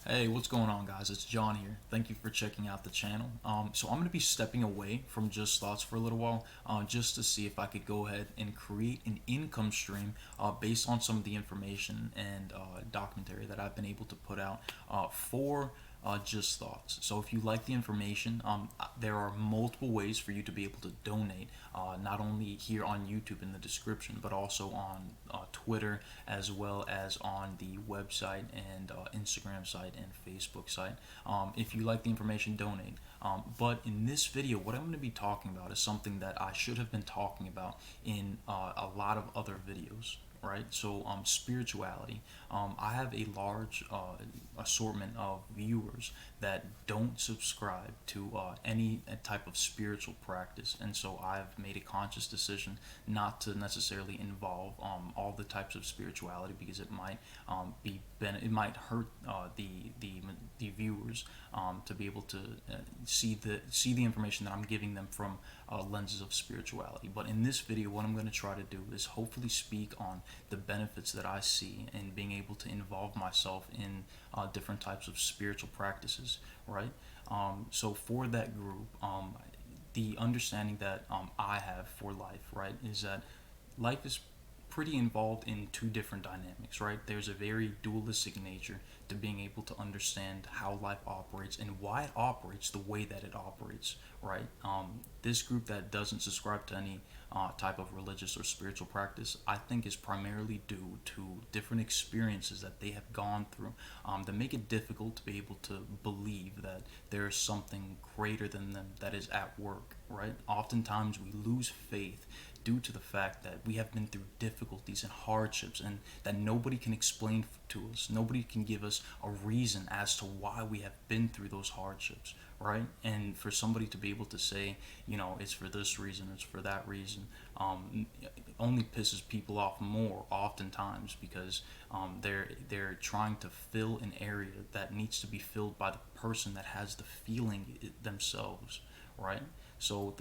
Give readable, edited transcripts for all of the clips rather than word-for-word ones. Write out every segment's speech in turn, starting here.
Hey, what's going on, guys? It's John here. Thank you for checking out the channel. So I'm going to be stepping away from Just Thoughts for a little while, just to see if I could go ahead and create an income stream based on some of the information and documentary that I've been able to put out for Just Thoughts. So if you like the information, there are multiple ways for you to be able to donate, not only here on YouTube in the description, but also on Twitter, as well as on the website and Instagram site and Facebook site. If you like the information, donate. But in this video, what I'm going to be talking about is something that I should have been talking about in a lot of other videos. Right, so spirituality. I have a large assortment of viewers that don't subscribe to any type of spiritual practice, and so I've made a conscious decision not to necessarily involve all the types of spirituality, because it might it might hurt the viewers to be able to see the information that I'm giving them from lenses of spirituality. But in this video, what I'm going to try to do is hopefully speak on the benefits that I see in being able to involve myself in different types of spiritual practices, right? So for that group, the understanding that I have for life, right, is that life is pretty involved in two different dynamics, right? There's a very dualistic nature to being able to understand how life operates and why it operates the way that it operates, right? This group that doesn't subscribe to any type of religious or spiritual practice, I think, is primarily due to different experiences that they have gone through that make it difficult to be able to believe that there is something greater than them that is at work, right? Oftentimes we lose faith due to the fact that we have been through difficulties and hardships, and that nobody can explain to us. Nobody can give us a reason as to why we have been through those hardships, right? And for somebody to be able to say, it's for this reason, it's for that reason, only pisses people off more oftentimes, because they're trying to fill an area that needs to be filled by the person that has the feeling themselves, right? So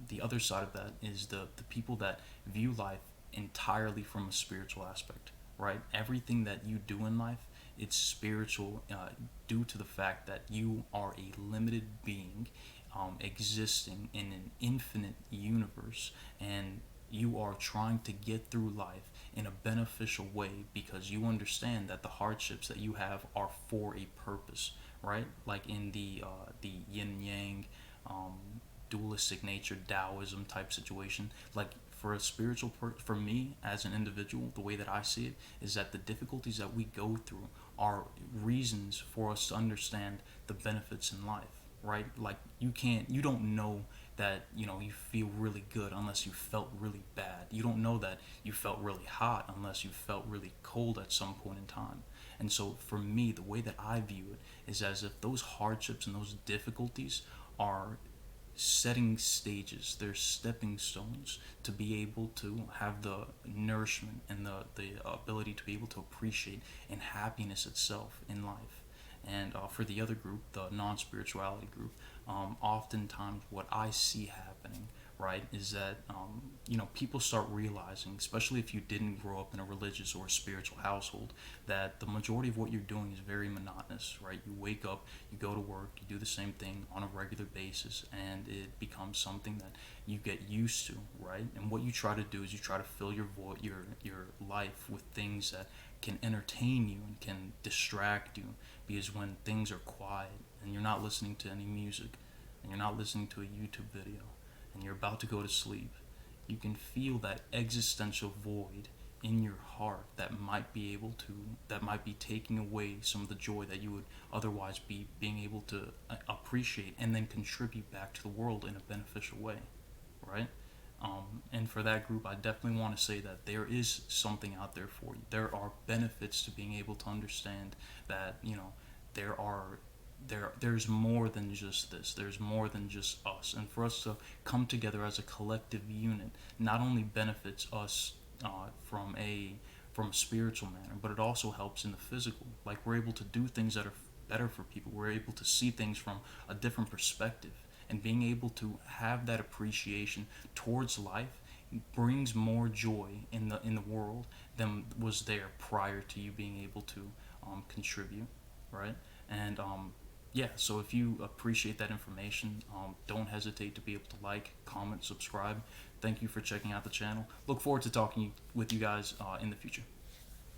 the other side of that is the people that view life entirely from a spiritual aspect, right? Everything that you do in life, it's spiritual, due to the fact that you are a limited being, existing in an infinite universe, and you are trying to get through life in a beneficial way, because you understand that the hardships that you have are for a purpose, right? Like in the yin yang, dualistic nature, Taoism type situation. Like for a for me as an individual, the way that I see it is that the difficulties that we go through are reasons for us to understand the benefits in life, right? Like you don't know that you feel really good unless you felt really bad. You don't know that you felt really hot unless you felt really cold at some point in time. And so for me, the way that I view it is as if those hardships and those difficulties are setting stages, they're stepping stones to be able to have the nourishment and the ability to be able to appreciate and happiness itself in life. And for the other group, the non spirituality group, oftentimes what I see happening, right, is that people start realizing, especially if you didn't grow up in a religious or a spiritual household, that the majority of what you're doing is very monotonous, right? You wake up, you go to work, you do the same thing on a regular basis, and it becomes something that you get used to, right? And what you try to do is you try to fill your life with things that can entertain you and can distract you, because when things are quiet and you're not listening to any music and you're not listening to a YouTube video and you're about to go to sleep, you can feel that existential void in your heart that might be taking away some of the joy that you would otherwise be being able to appreciate and then contribute back to the world in a beneficial way, right? And for that group, I definitely want to say that there is something out there for you. There are benefits to being able to understand that there are there's more than just this. There's more than just us, and for us to come together as a collective unit not only benefits us from a spiritual manner, but it also helps in the physical. Like we're able to do things that are better for people. We're able to see things from a different perspective, and being able to have that appreciation towards life brings more joy in the world than was there prior to you being able to contribute. right? And yeah, so if you appreciate that information, don't hesitate to be able to like, comment, subscribe. Thank you for checking out the channel. Look forward to talking with you guys in the future.